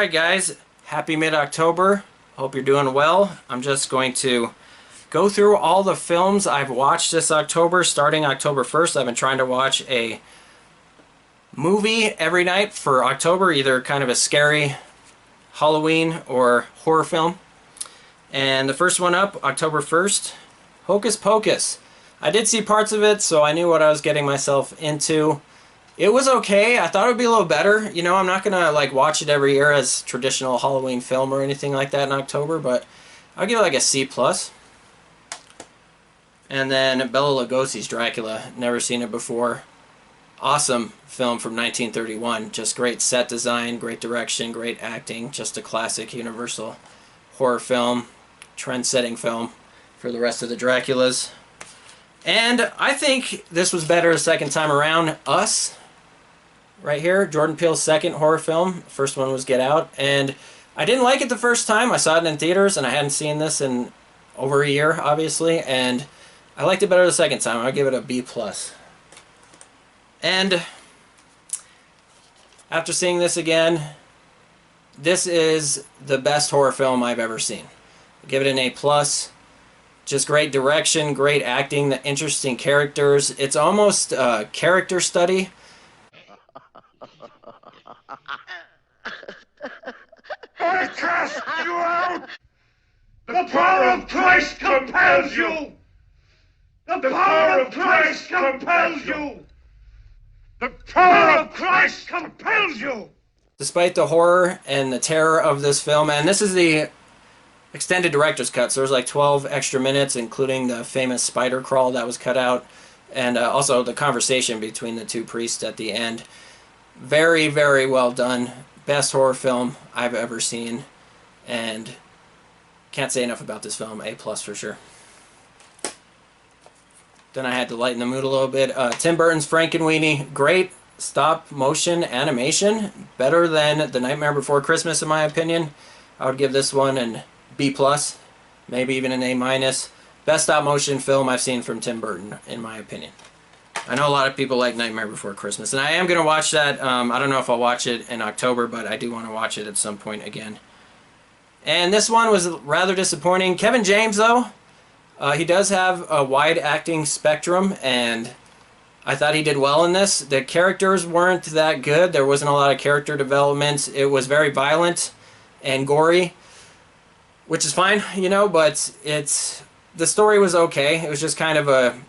Alright guys, happy mid-October. Hope you're doing well. I'm just going to go through all the films I've watched this October. Starting October 1st, I've been trying to watch a movie every night for October, either kind of a scary Halloween or horror film. And the first one up, October 1st, Hocus Pocus. I did see parts of it, so I knew what I was getting myself into. It was okay. I thought it would be a little better. You know, I'm not gonna like watch it every year as traditional Halloween film or anything like that in October, but I'll give it like a C+. And then Bela Lugosi's Dracula. Never seen it before. Awesome film from 1931. Just great set design, great direction, great acting. Just a classic Universal horror film, trend-setting film for the rest of the Draculas. And I think this was better a second time around. Us, right here, Jordan Peele's second horror film. First one was Get Out, and I didn't like it the first time. I saw it in theaters, and I hadn't seen this in over a year, obviously, and I liked it better the second time. I'll give it a B+. And after seeing this again, this is the best horror film I've ever seen. I'll give it an A+. Just great direction, great acting, the interesting characters. It's almost a character study. I cast you out! The power of Christ compels you! The power of Christ compels you! The power of Christ compels you! Despite the horror and the terror of this film, and this is the extended director's cut, so there's like 12 extra minutes, including the famous spider crawl that was cut out, and also the conversation between the two priests at the end. Very, very well done. Best horror film I've ever seen, and can't say enough about this film. A+ for sure. Then I had to lighten the mood a little bit. Tim Burton's Frankenweenie, great stop motion animation, better than The Nightmare Before Christmas in my opinion. I would give this one an B+, maybe even an A-. Best stop motion film I've seen from Tim Burton in my opinion. I know a lot of people like Nightmare Before Christmas, and I am going to watch that. I don't know if I'll watch it in October, but I do want to watch it at some point again. And this one was rather disappointing. Kevin James, though, he does have a wide acting spectrum, and I thought he did well in this. The characters weren't that good. There wasn't a lot of character development. It was very violent and gory, which is fine, you know, but the story was okay. It was just kind of a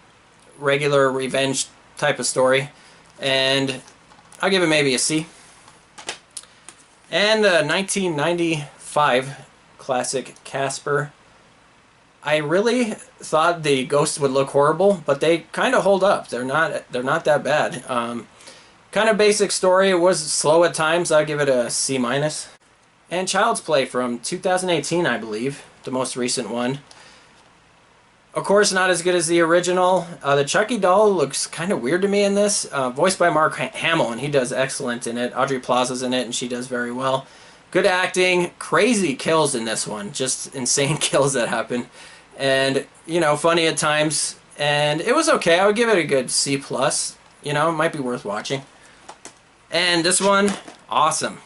regular revenge type of story, and I'll give it maybe a C. And the 1995 classic Casper. I really thought the ghosts would look horrible, but they kind of hold up. They're not that bad. Kind of basic story. It was slow at times. I'll give it a C-. And Child's Play from 2018, I believe, the most recent one. Of course, not as good as the original. The Chucky doll looks kind of weird to me in this. Voiced by Mark Hamill, and he does excellent in it. Aubrey Plaza's in it, and she does very well. Good acting. Crazy kills in this one. Just insane kills that happen. And, you know, funny at times. And it was okay. I would give it a good C+. You know, it might be worth watching. And this one, awesome.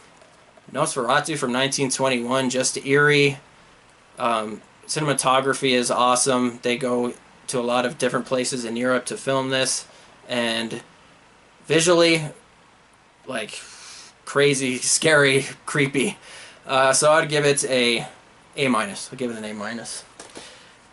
Nosferatu from 1921, just eerie. Cinematography is awesome. They go to a lot of different places in Europe to film this, and visually, like, crazy, scary, creepy. So I'd give it a A-. I'll give it an A-.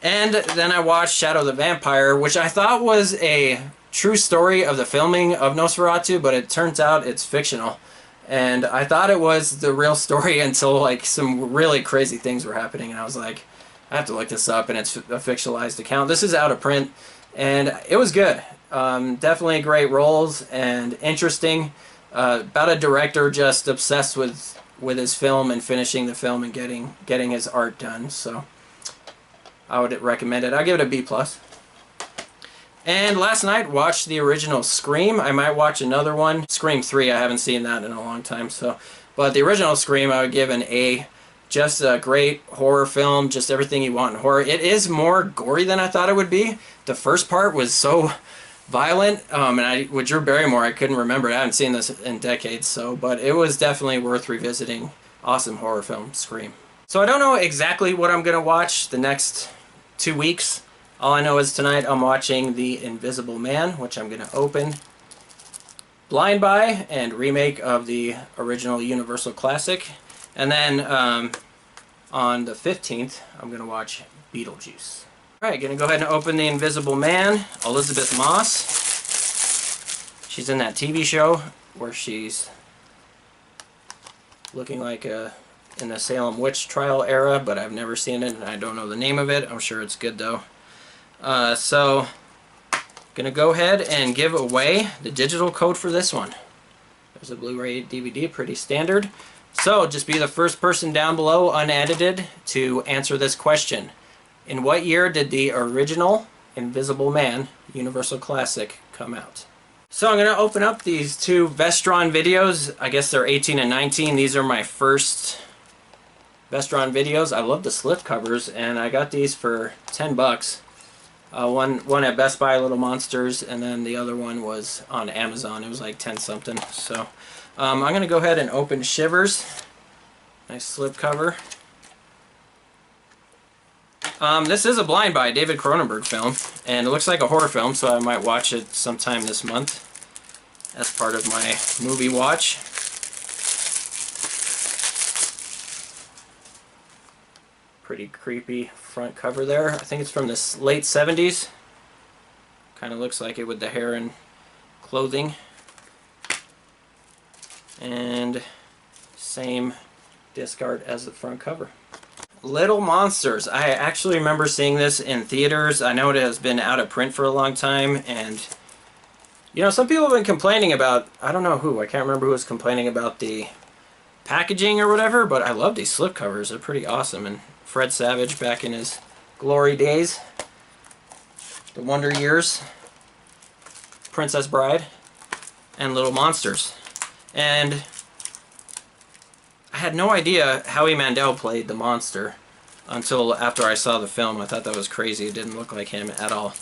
And then I watched Shadow the Vampire, which I thought was a true story of the filming of Nosferatu, but it turns out it's fictional. And I thought it was the real story until like some really crazy things were happening, and I was like, I have to look this up, and it's a fictionalized account. This is out of print, and it was good. Definitely great roles and interesting. About a director just obsessed with his film and finishing the film and getting his art done. So I would recommend it. I'll give it a B+. And last night watched the original Scream. I might watch another one. Scream 3, I haven't seen that in a long time. But the original Scream I would give an A. Just a great horror film, just everything you want in horror. It is more gory than I thought it would be. The first part was so violent, and with Drew Barrymore, I couldn't remember it. I haven't seen this in decades, but it was definitely worth revisiting Awesome horror film, Scream. So I don't know exactly what I'm going to watch the next 2 weeks. All I know is tonight I'm watching The Invisible Man, which I'm going to open. Blind Buy and remake of the original Universal classic. And then on the 15th, I'm going to watch Beetlejuice. Alright, going to go ahead and open The Invisible Man. Elizabeth Moss. She's in that TV show where she's looking like in the Salem witch trial era, but I've never seen it and I don't know the name of it. I'm sure it's good though. So gonna go ahead and give away the digital code for this one. There's a Blu-ray DVD, pretty standard. So just be the first person down below, unedited, to answer this question. In what year did the original Invisible Man Universal Classic come out? So I'm going to open up these two Vestron videos. I guess they're 18 and 19. These are my first Vestron videos. I love the slip covers, and I got these for 10 bucks. One at Best Buy, Little Monsters, and then the other one was on Amazon. It was like 10 something. So I'm going to go ahead and open Shivers. Nice slip cover. This is a Blind Buy, David Cronenberg film, and it looks like a horror film, so I might watch it sometime this month as part of my movie watch. Pretty creepy front cover there. I think it's from the late 70s. Kind of looks like it with the hair and clothing. And same disc art as the front cover. Little Monsters. I actually remember seeing this in theaters. I know it has been out of print for a long time, and you know, some people have been complaining about, I don't know who, I can't remember who was complaining about the packaging or whatever, but I love these slipcovers. They're pretty awesome. And Fred Savage back in his glory days, the Wonder Years, Princess Bride, and Little Monsters. And I had no idea Howie Mandel played the monster until after I saw the film. I thought that was crazy. It didn't look like him at all.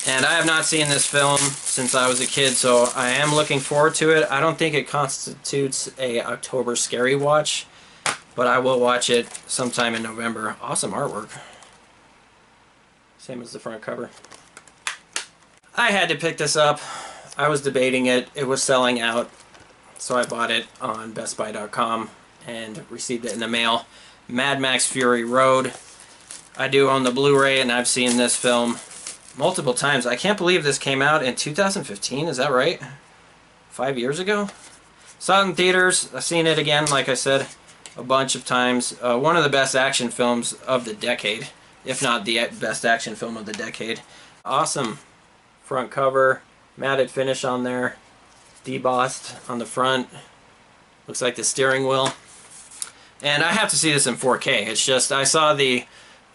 And I have not seen this film since I was a kid, so I am looking forward to it. I don't think it constitutes a October scary watch, but I will watch it sometime in November. Awesome artwork. Same as the front cover. I had to pick this up. I was debating it. It was selling out. So I bought it on BestBuy.com and received it in the mail. Mad Max Fury Road. I do own the Blu-ray, and I've seen this film multiple times. I can't believe this came out in 2015. Is that right? 5 years ago? Saw it in theaters. I've seen it again, like I said, a bunch of times. One of the best action films of the decade, if not the best action film of the decade. Awesome front cover. Matted finish on there. Debossed on the front. Looks like the steering wheel. And I have to see this in 4K. It's just, I saw the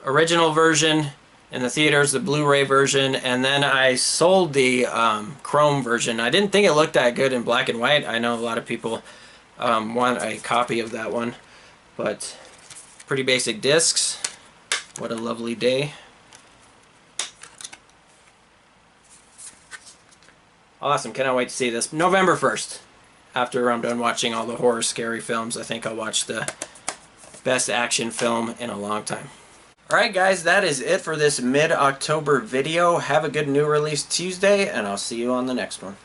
original version in the theaters, the Blu-ray version, and then I sold the Chrome version. I didn't think it looked that good in black and white. I know a lot of people want a copy of that one, but pretty basic discs. What a lovely day. Awesome, cannot wait to see this. November 1st. After I'm done watching all the horror scary films, I think I'll watch the best action film in a long time. Alright guys, that is it for this mid-October video. Have a good new release Tuesday, and I'll see you on the next one.